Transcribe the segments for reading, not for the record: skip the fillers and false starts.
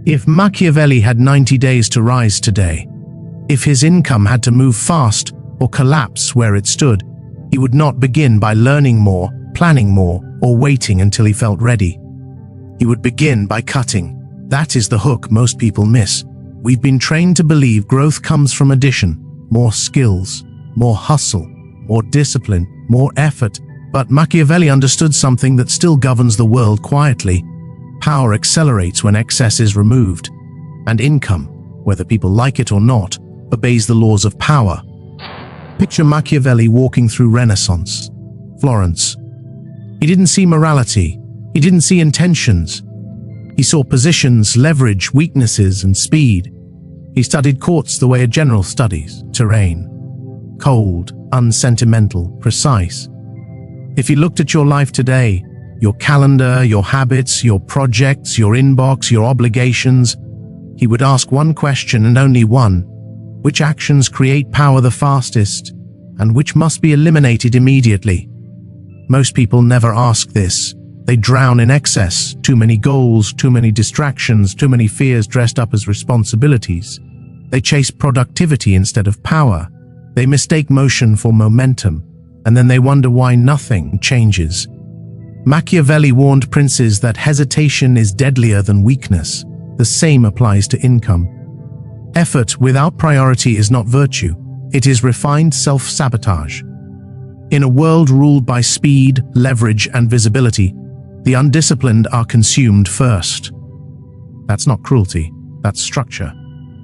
If Machiavelli had 90 days to rise today, if his income had to move fast or collapse where it stood, he would not begin by learning more, planning more, or waiting until he felt ready. He would begin by cutting. That is the hook most people miss. We've been trained to believe growth comes from addition, more skills, more hustle, more discipline, more effort. But Machiavelli understood something that still governs the world quietly. Power accelerates when excess is removed, and income, whether people like it or not, obeys the laws of power. Picture Machiavelli walking through Renaissance, Florence. He didn't see morality, he didn't see intentions. He saw positions, leverage, weaknesses, and speed. He studied courts the way a general studies terrain. Cold, unsentimental, precise. If he looked at your life today, your calendar, your habits, your projects, your inbox, your obligations, he would ask one question and only one: which actions create power the fastest, and which must be eliminated immediately? Most people never ask this. They drown in excess, too many goals, too many distractions, too many fears dressed up as responsibilities. They chase productivity instead of power. They mistake motion for momentum, and then they wonder why nothing changes. Machiavelli warned princes that hesitation is deadlier than weakness. The same applies to income. Effort without priority is not virtue. It is refined self-sabotage. In a world ruled by speed, leverage, and visibility, the undisciplined are consumed first. That's not cruelty, that's structure.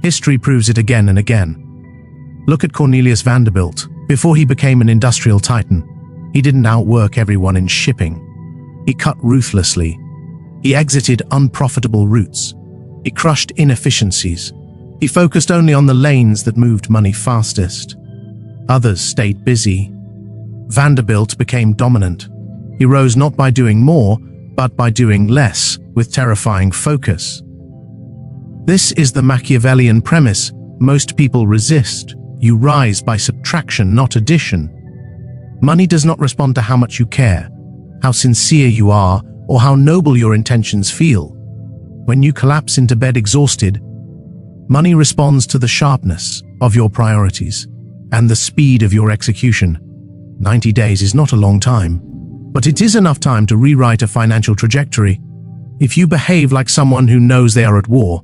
History proves it again and again. Look at Cornelius Vanderbilt. Before he became an industrial titan, he didn't outwork everyone in shipping. He cut ruthlessly. He exited unprofitable routes. He crushed inefficiencies. He focused only on the lanes that moved money fastest. Others stayed busy. Vanderbilt became dominant. He rose not by doing more, but by doing less, with terrifying focus. This is the Machiavellian premise most people resist. You rise by subtraction, not addition. Money does not respond to how much you care, how sincere you are, or how noble your intentions feel. When you collapse into bed exhausted, money responds to the sharpness of your priorities and the speed of your execution. 90 days is not a long time, but it is enough time to rewrite a financial trajectory. If you behave like someone who knows they are at war,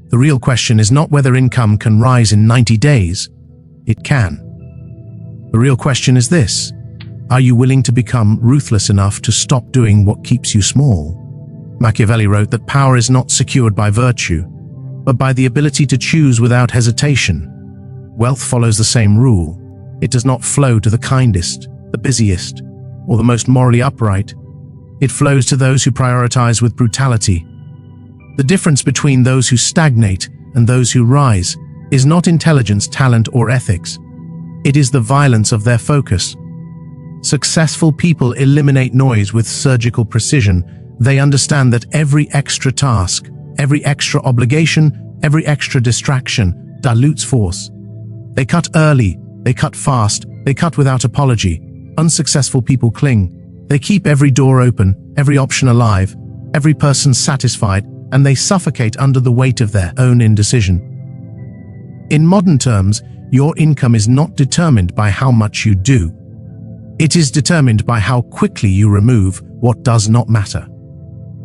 the real question is not whether income can rise in 90 days. It can. The real question is this: are you willing to become ruthless enough to stop doing what keeps you small? Machiavelli wrote that power is not secured by virtue, but by the ability to choose without hesitation. Wealth follows the same rule. It does not flow to the kindest, the busiest, or the most morally upright. It flows to those who prioritize with brutality. The difference between those who stagnate and those who rise is not intelligence, talent, or ethics. It is the violence of their focus. Successful people eliminate noise with surgical precision. They understand that every extra task, every extra obligation, every extra distraction dilutes force. They cut early, they cut fast, they cut without apology. Unsuccessful people cling. They keep every door open, every option alive, every person satisfied, and they suffocate under the weight of their own indecision. In modern terms, your income is not determined by how much you do. It is determined by how quickly you remove what does not matter.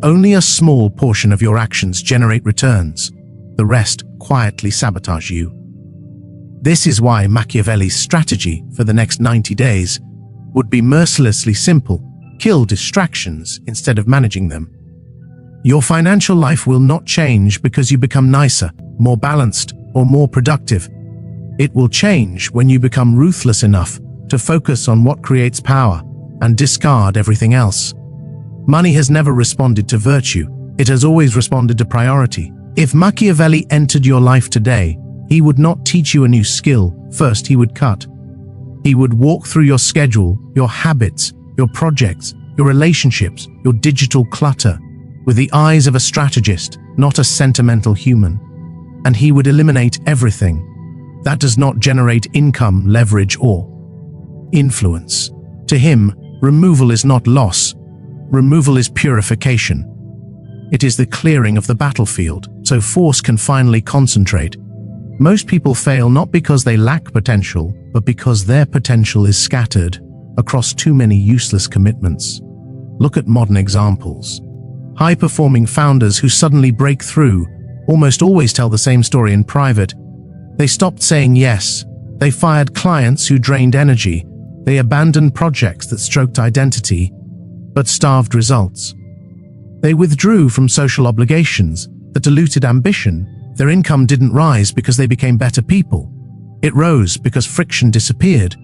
Only a small portion of your actions generate returns. The rest quietly sabotage you. This is why Machiavelli's strategy for the next 90 days would be mercilessly simple: kill distractions instead of managing them. Your financial life will not change because you become nicer, more balanced, or more productive. It will change when you become ruthless enough to focus on what creates power and discard everything else. Money has never responded to virtue. It has always responded to priority. If Machiavelli entered your life today, he would not teach you a new skill. First, he would cut. He would walk through your schedule, your habits, your projects, your relationships, your digital clutter, with the eyes of a strategist, not a sentimental human. And he would eliminate everything that does not generate income, leverage, or influence. To him, removal is not loss. Removal is purification. It is the clearing of the battlefield, so force can finally concentrate. Most people fail not because they lack potential, but because their potential is scattered across too many useless commitments. Look at modern examples. High-performing founders who suddenly break through almost always tell the same story in private. They stopped saying yes. They fired clients who drained energy. They abandoned projects that stroked identity, but starved results. They withdrew from social obligations that diluted ambition. Their income didn't rise because they became better people. It rose because friction disappeared.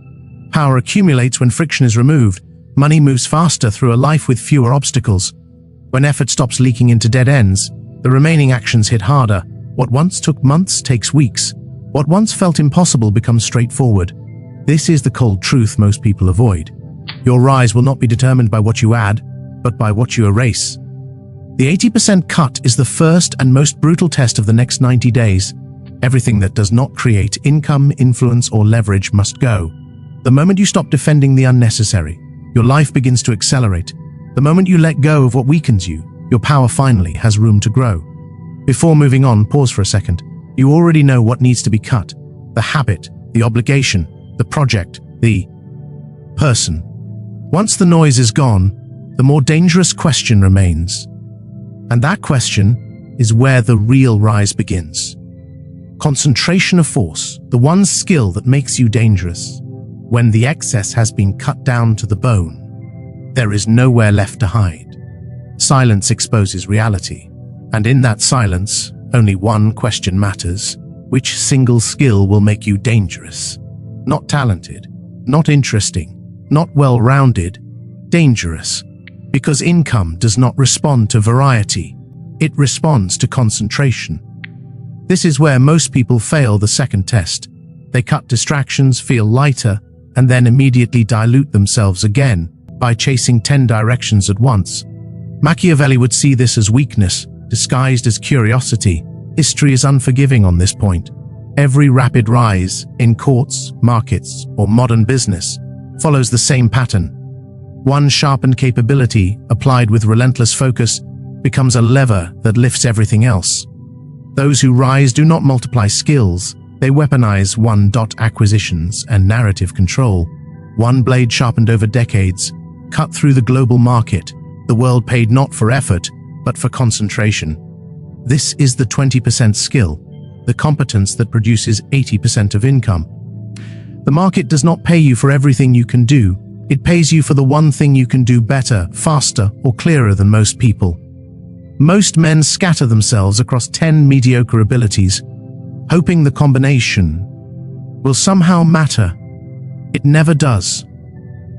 Power accumulates when friction is removed. Money moves faster through a life with fewer obstacles. When effort stops leaking into dead ends, the remaining actions hit harder. What once took months takes weeks. What once felt impossible becomes straightforward. This is the cold truth most people avoid. Your rise will not be determined by what you add, but by what you erase. The 80% cut is the first and most brutal test of the next 90 days. Everything that does not create income, influence, or leverage must go. The moment you stop defending the unnecessary, your life begins to accelerate. The moment you let go of what weakens you, your power finally has room to grow. Before moving on, pause for a second. You already know what needs to be cut. The habit, the obligation, the project, the person. Once the noise is gone, the more dangerous question remains. And that question is where the real rise begins. Concentration of force, the one skill that makes you dangerous. When the excess has been cut down to the bone, there is nowhere left to hide. Silence exposes reality, and in that silence, only one question matters. Which single skill will make you dangerous? Not talented, not interesting, not well-rounded, dangerous. Because income does not respond to variety, it responds to concentration. This is where most people fail the second test. They cut distractions, feel lighter, and then immediately dilute themselves again by chasing 10 directions at once. Machiavelli would see this as weakness, disguised as curiosity. History is unforgiving on this point. Every rapid rise, in courts, markets, or modern business, follows the same pattern. One sharpened capability, applied with relentless focus, becomes a lever that lifts everything else. Those who rise do not multiply skills, they weaponize one-dot acquisitions and narrative control. One blade sharpened over decades, cut through the global market. The world paid not for effort, but for concentration. This is the 20% skill, the competence that produces 80% of income. The market does not pay you for everything you can do. It pays you for the one thing you can do better, faster, or clearer than most people. Most men scatter themselves across 10 mediocre abilities, hoping the combination will somehow matter. It never does.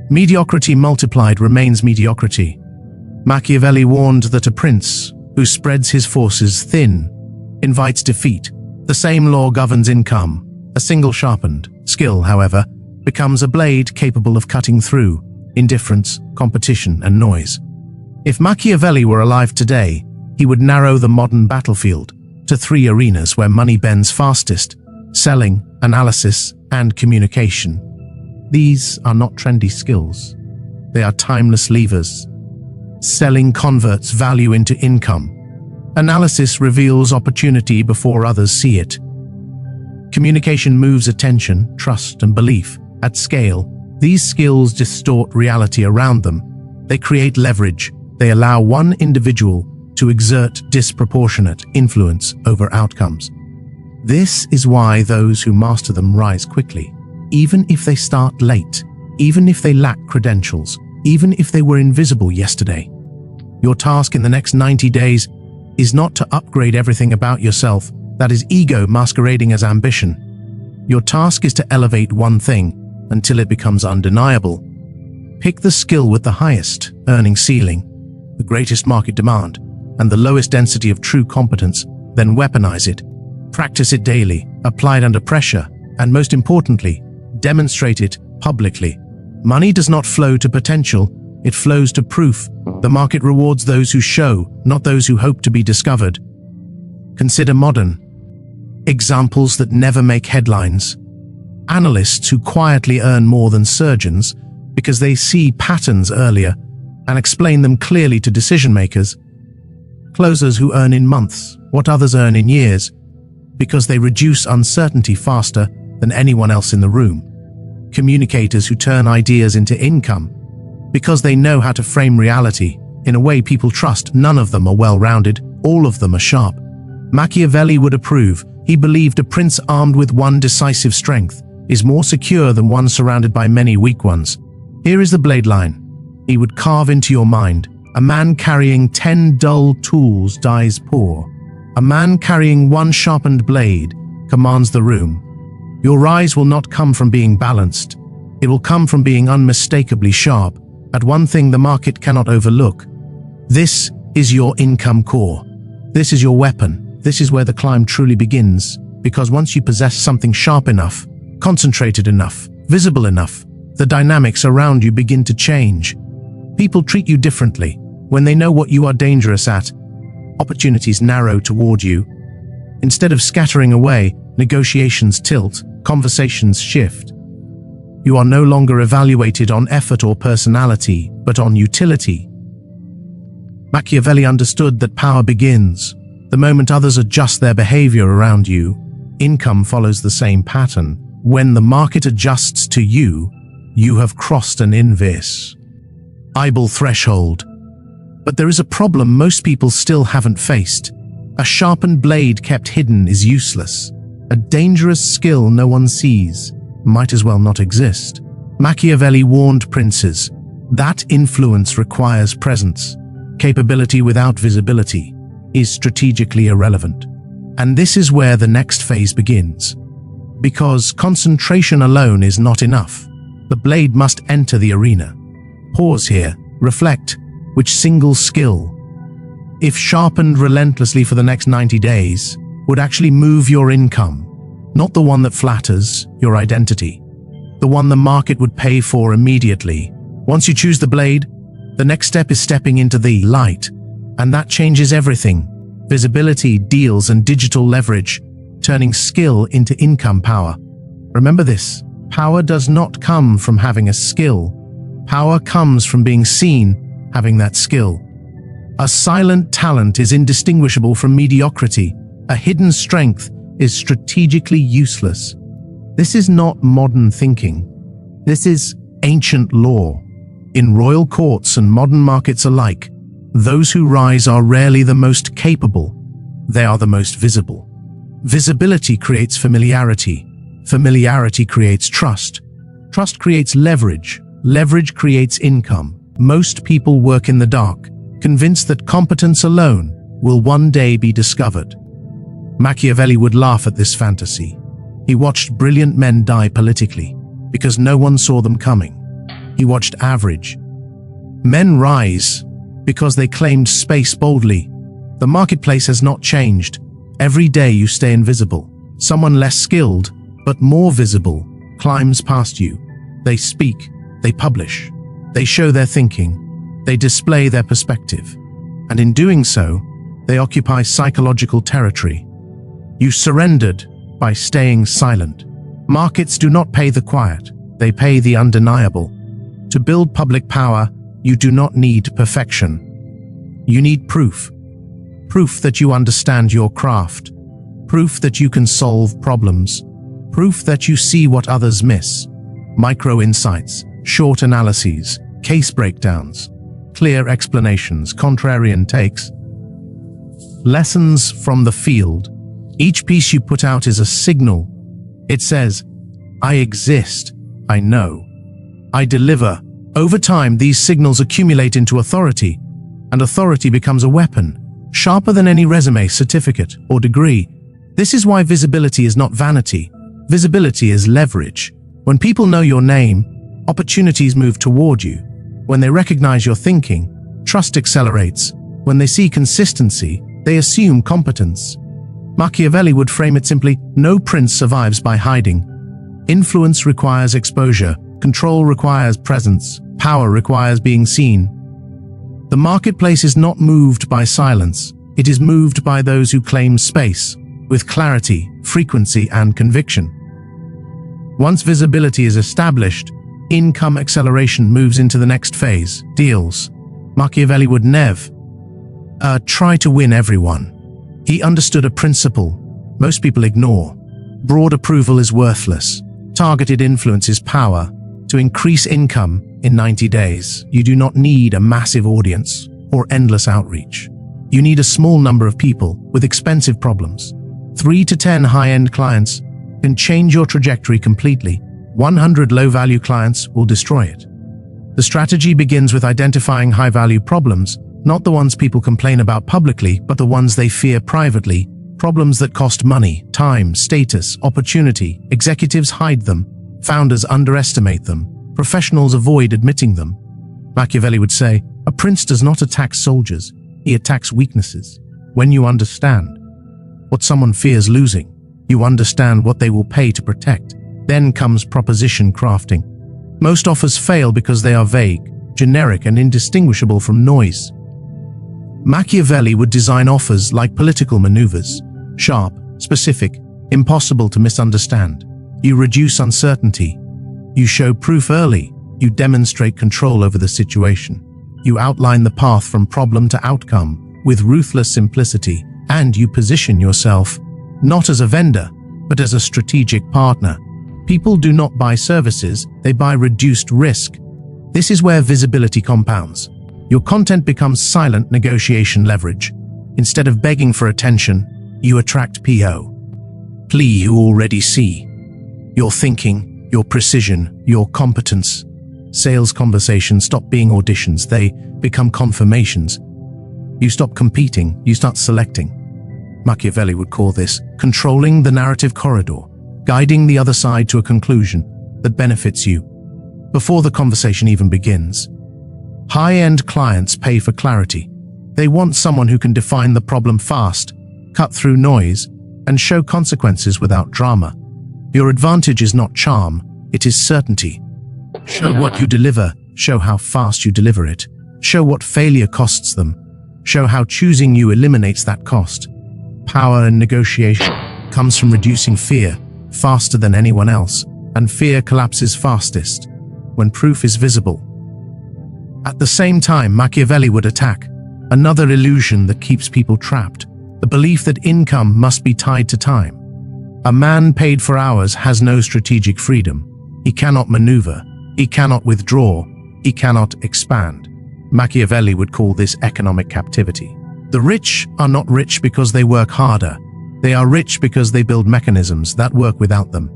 Mediocrity multiplied remains mediocrity. Machiavelli warned that a prince who spreads his forces thin invites defeat. The same law governs income. A single sharpened skill, however, becomes a blade capable of cutting through indifference, competition, and noise. If Machiavelli were alive today, he would narrow the modern battlefield to 3 arenas where money bends fastest: selling, analysis, and communication. These are not trendy skills. They are timeless levers. Selling converts value into income. Analysis reveals opportunity before others see it. Communication moves attention, trust, and belief. At scale, these skills distort reality around them. They create leverage. They allow one individual to exert disproportionate influence over outcomes. This is why those who master them rise quickly, even if they start late, even if they lack credentials, even if they were invisible yesterday. Your task in the next 90 days is not to upgrade everything about yourself. That is ego masquerading as ambition. Your task is to elevate one thing until it becomes undeniable. Pick the skill with the highest earning ceiling, the greatest market demand, and the lowest density of true competence, then weaponize it. Practice it daily, apply it under pressure, and most importantly, demonstrate it publicly. Money does not flow to potential, it flows to proof. The market rewards those who show, not those who hope to be discovered. Consider modern examples that never make headlines. Analysts who quietly earn more than surgeons because they see patterns earlier and explain them clearly to decision makers. Closers who earn in months what others earn in years, because they reduce uncertainty faster than anyone else in the room. Communicators who turn ideas into income, because they know how to frame reality in a way people trust. None of them are well-rounded, all of them are sharp. Machiavelli would approve. He believed a prince armed with one decisive strength is more secure than one surrounded by many weak ones. Here is the blade line. He would carve into your mind. A man carrying 10 dull tools dies poor. A man carrying one sharpened blade commands the room. Your rise will not come from being balanced. It will come from being unmistakably sharp at one thing the market cannot overlook. This is your income core. This is your weapon. This is where the climb truly begins, because once you possess something sharp enough, concentrated enough, visible enough, the dynamics around you begin to change. People treat you differently. When they know what you are dangerous at, opportunities narrow toward you. Instead of scattering away, negotiations tilt, conversations shift. You are no longer evaluated on effort or personality, but on utility. Machiavelli understood that power begins the moment others adjust their behavior around you. Income follows the same pattern. When the market adjusts to you, you have crossed an invisible threshold. But there is a problem most people still haven't faced. A sharpened blade kept hidden is useless. A dangerous skill no one sees might as well not exist. Machiavelli warned princes that influence requires presence. Capability without visibility is strategically irrelevant. And this is where the next phase begins. Because concentration alone is not enough. The blade must enter the arena. Pause here, reflect. Which single skill, if sharpened relentlessly for the next 90 days, would actually move your income? Not the one that flatters your identity. The one the market would pay for immediately. Once you choose the blade, the next step is stepping into the light. And that changes everything. Visibility, deals, and digital leverage, turning skill into income power. Remember this, power does not come from having a skill. Power comes from being seen, having that skill. A silent talent is indistinguishable from mediocrity. A hidden strength is strategically useless. This is not modern thinking. This is ancient law. In royal courts and modern markets alike, those who rise are rarely the most capable. They are the most visible. Visibility creates familiarity. Familiarity creates trust. Trust creates leverage. Leverage creates income. Most people work in the dark, convinced that competence alone will one day be discovered. Machiavelli would laugh at this fantasy. He watched brilliant men die politically, because no one saw them coming. He watched average men rise, because they claimed space boldly. The marketplace has not changed. Every day you stay invisible. Someone less skilled, but more visible, climbs past you. They speak, they publish. They show their thinking, they display their perspective, and in doing so, they occupy psychological territory. You surrendered by staying silent. Markets do not pay the quiet, they pay the undeniable. To build public power, you do not need perfection. You need proof. Proof that you understand your craft. Proof that you can solve problems. Proof that you see what others miss. Micro insights, short analyses, case breakdowns, clear explanations, contrarian takes. Lessons from the field. Each piece you put out is a signal. It says, I exist, I know, I deliver. Over time, these signals accumulate into authority, and authority becomes a weapon, sharper than any resume, certificate, or degree. This is why visibility is not vanity. Visibility is leverage. When people know your name, opportunities move toward you. When they recognize your thinking, trust accelerates. When they see consistency, they assume competence. Machiavelli would frame it simply, no prince survives by hiding. Influence requires exposure, control requires presence, power requires being seen. The marketplace is not moved by silence, it is moved by those who claim space, with clarity, frequency, and conviction. Once visibility is established, income acceleration moves into the next phase, deals. Machiavelli would never Try to win everyone. He understood a principle most people ignore. Broad approval is worthless. Targeted influence is power. To increase income in 90 days, you do not need a massive audience or endless outreach. You need a small number of people with expensive problems. 3 to 10 high-end clients can change your trajectory completely. 100 low-value clients will destroy it. The strategy begins with identifying high-value problems, not the ones people complain about publicly, but the ones they fear privately. Problems that cost money, time, status, opportunity. Executives hide them. Founders underestimate them. Professionals avoid admitting them. Machiavelli would say, a prince does not attack soldiers. He attacks weaknesses. When you understand what someone fears losing, you understand what they will pay to protect. Then comes proposition crafting. Most offers fail because they are vague, generic, and indistinguishable from noise. Machiavelli would design offers like political maneuvers. Sharp, specific, impossible to misunderstand. You reduce uncertainty. You show proof early. You demonstrate control over the situation. You outline the path from problem to outcome with ruthless simplicity, and you position yourself not as a vendor, but as a strategic partner. People do not buy services, they buy reduced risk. This is where visibility compounds. Your content becomes silent negotiation leverage. Instead of begging for attention, you attract PO. Plea you already see. Your thinking, your precision, your competence. Sales conversations stop being auditions, they become confirmations. You stop competing, you start selecting. Machiavelli would call this controlling the narrative corridor, guiding the other side to a conclusion that benefits you before the conversation even begins. High-end clients pay for clarity. They want someone who can define the problem fast, cut through noise, and show consequences without drama. Your advantage is not charm, it is certainty. Show what you deliver, show how fast you deliver it. Show what failure costs them. Show how choosing you eliminates that cost. Power in negotiation comes from reducing fear faster than anyone else, and fear collapses fastest when proof is visible. At the same time, Machiavelli would attack another illusion that keeps people trapped, the belief that income must be tied to time. A man paid for hours has no strategic freedom. He cannot maneuver, he cannot withdraw, he cannot expand. Machiavelli would call this economic captivity. The rich are not rich because they work harder. They are rich because they build mechanisms that work without them.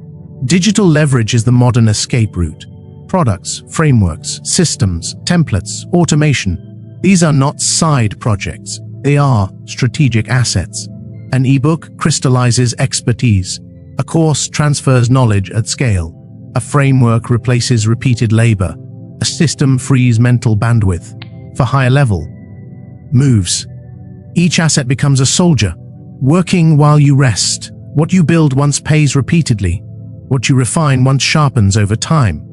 Digital leverage is the modern escape route. Products, frameworks, systems, templates, automation. These are not side projects. They are strategic assets. An ebook crystallizes expertise. A course transfers knowledge at scale. A framework replaces repeated labor. A system frees mental bandwidth for higher level moves. Each asset becomes a soldier, working while you rest. What you build once pays repeatedly. What you refine once sharpens over time.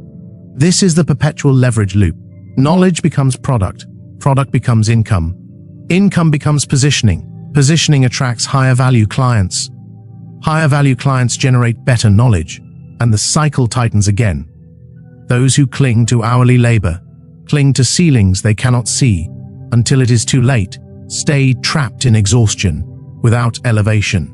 This is the perpetual leverage loop. Knowledge becomes product. Product becomes income. Income becomes positioning. Positioning attracts higher value clients. Higher value clients generate better knowledge, and the cycle tightens again. Those who cling to hourly labor, cling to ceilings they cannot see, until it is too late, stay trapped in exhaustion, without elevation.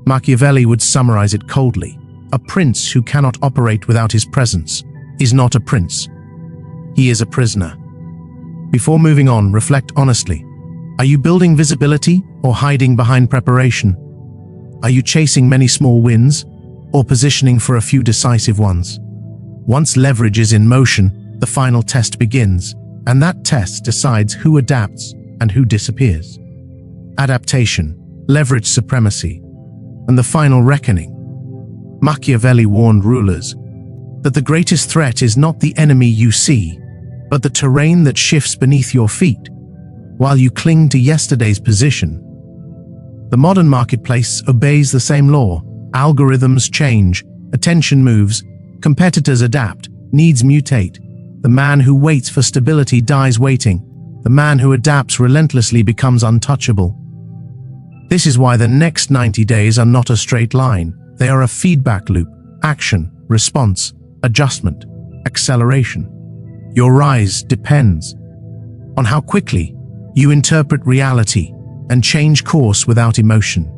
Machiavelli would summarize it coldly. A prince who cannot operate without his presence is not a prince. He is a prisoner. Before moving on, reflect honestly. Are you building visibility or hiding behind preparation? Are you chasing many small wins or positioning for a few decisive ones? Once leverage is in motion, the final test begins, and that test decides who adapts and who disappears. Adaptation, leverage supremacy, and the final reckoning. Machiavelli warned rulers that the greatest threat is not the enemy you see, but the terrain that shifts beneath your feet while you cling to yesterday's position. The modern marketplace obeys the same law. Algorithms change, attention moves, competitors adapt, needs mutate. The man who waits for stability dies waiting. The man who adapts relentlessly becomes untouchable. This is why the next 90 days are not a straight line. They are a feedback loop. Action, response, adjustment, acceleration. Your rise depends on how quickly you interpret reality and change course without emotion.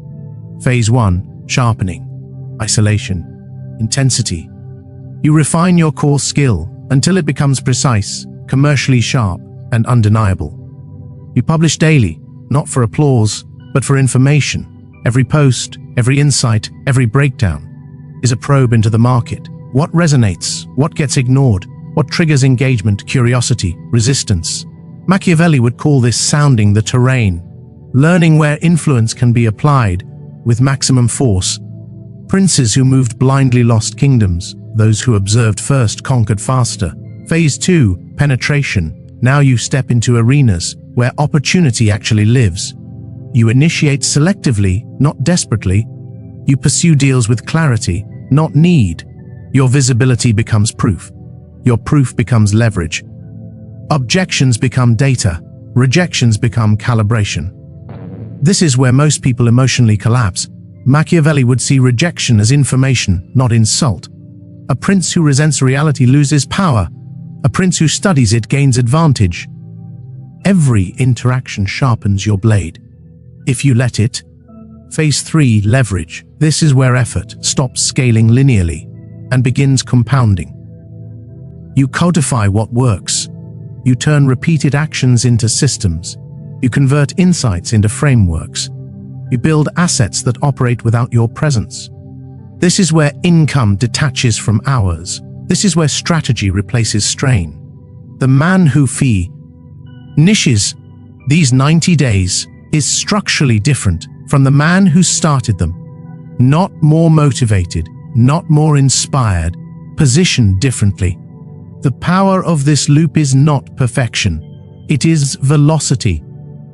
Phase 1, sharpening, isolation, intensity. You refine your core skill until it becomes precise, commercially sharp, and undeniable. You publish daily, not for applause, but for information. Every post, every insight, every breakdown is a probe into the market. What resonates? What gets ignored? What triggers engagement, curiosity, resistance? Machiavelli would call this sounding the terrain, learning where influence can be applied with maximum force. Princes who moved blindly lost kingdoms. Those who observed first conquered faster. Phase 2, penetration. Now you step into arenas where opportunity actually lives. You initiate selectively, not desperately. You pursue deals with clarity, not need. Your visibility becomes proof. Your proof becomes leverage. Objections become data. Rejections become calibration. This is where most people emotionally collapse. Machiavelli would see rejection as information, not insult. A prince who resents reality loses power. A prince who studies it gains advantage. Every interaction sharpens your blade. If you let it. Phase 3, leverage. This is where effort stops scaling linearly and begins compounding. You codify what works. You turn repeated actions into systems. You convert insights into frameworks. You build assets that operate without your presence. This is where income detaches from hours. This is where strategy replaces strain. The man who niches these 90 days is structurally different from the man who started them. Not more motivated, not more inspired, positioned differently. The power of this loop is not perfection. It is velocity.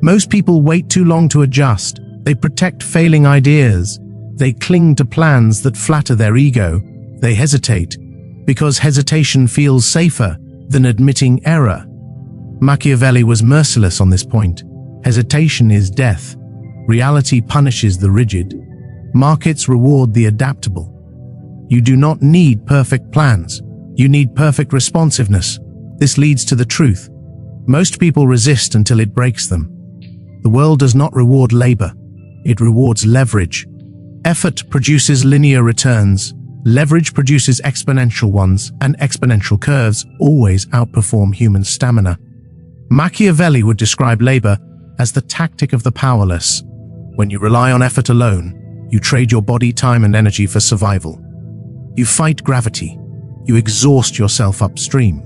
Most people wait too long to adjust. They protect failing ideas. They cling to plans that flatter their ego. They hesitate because hesitation feels safer than admitting error. Machiavelli was merciless on this point. Hesitation is death. Reality punishes the rigid. Markets reward the adaptable. You do not need perfect plans. You need perfect responsiveness. This leads to the truth. Most people resist until it breaks them. The world does not reward labor. It rewards leverage. Effort produces linear returns. Leverage produces exponential ones, and exponential curves always outperform human stamina. Machiavelli would describe labor as the tactic of the powerless. When you rely on effort alone, you trade your body, time, and energy for survival. You fight gravity. You exhaust yourself upstream.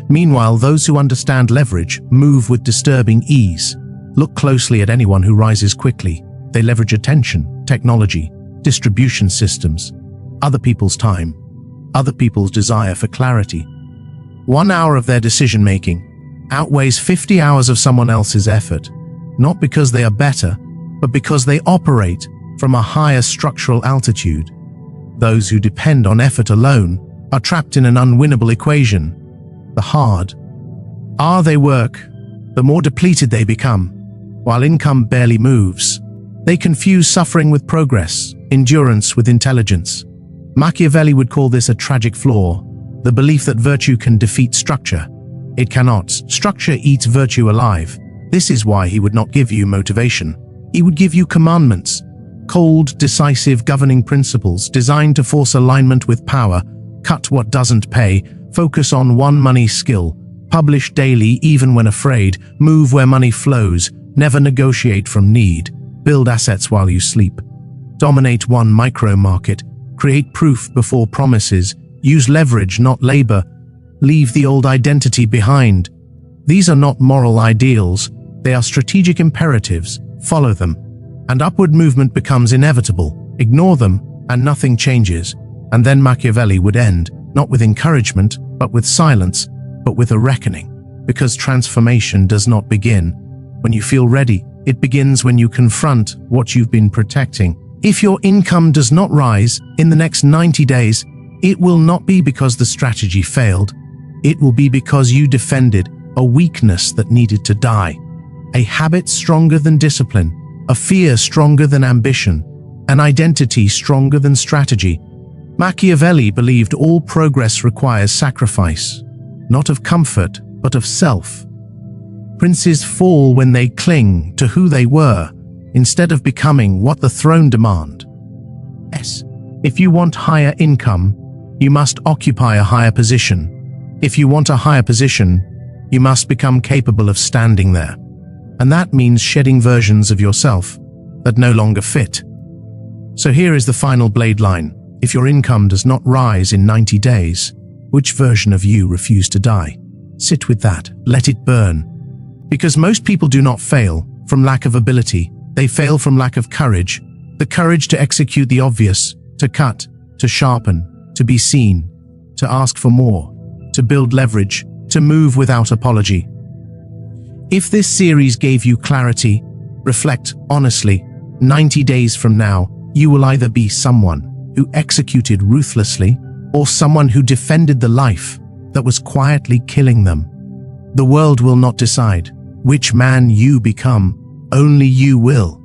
Meanwhile, those who understand leverage move with disturbing ease. Look closely at anyone who rises quickly. They leverage attention, technology, distribution systems, other people's time, other people's desire for clarity. 1 hour of their decision-making outweighs 50 hours of someone else's effort, not because they are better, but because they operate from a higher structural altitude. Those who depend on effort alone are trapped in an unwinnable equation. The harder they work, the more depleted they become. While income barely moves, they confuse suffering with progress, endurance with intelligence. Machiavelli would call this a tragic flaw, the belief that virtue can defeat structure. It cannot. Structure eats virtue alive. This is why he would not give you motivation. He would give you commandments, cold, decisive governing principles designed to force alignment with power. Cut what doesn't pay, focus on one money skill, publish daily even when afraid, move where money flows, never negotiate from need, build assets while you sleep, dominate one micro market, create proof before promises, use leverage, not labor, leave the old identity behind. These are not moral ideals, they are strategic imperatives. Follow them, and upward movement becomes inevitable. Ignore them, and nothing changes. And then Machiavelli would end, not with encouragement, but with silence, but with a reckoning. Because transformation does not begin when you feel ready. It begins when you confront what you've been protecting. If your income does not rise in the next 90 days, it will not be because the strategy failed. It will be because you defended a weakness that needed to die. A habit stronger than discipline, a fear stronger than ambition, an identity stronger than strategy. Machiavelli believed all progress requires sacrifice, not of comfort, but of self. Princes fall when they cling to who they were, instead of becoming what the throne demand. Yes, if you want higher income, you must occupy a higher position. If you want a higher position, you must become capable of standing there. And that means shedding versions of yourself that no longer fit. So here is the final blade line. If your income does not rise in 90 days, which version of you refused to die? Sit with that. Let it burn. Because most people do not fail from lack of ability. They fail from lack of courage. The courage to execute the obvious, to cut, to sharpen, to be seen, to ask for more, to build leverage, to move without apology. If this series gave you clarity, reflect honestly. 90 days from now, you will either be someone who executed ruthlessly or someone who defended the life that was quietly killing them. The world will not decide which man you become, only you will.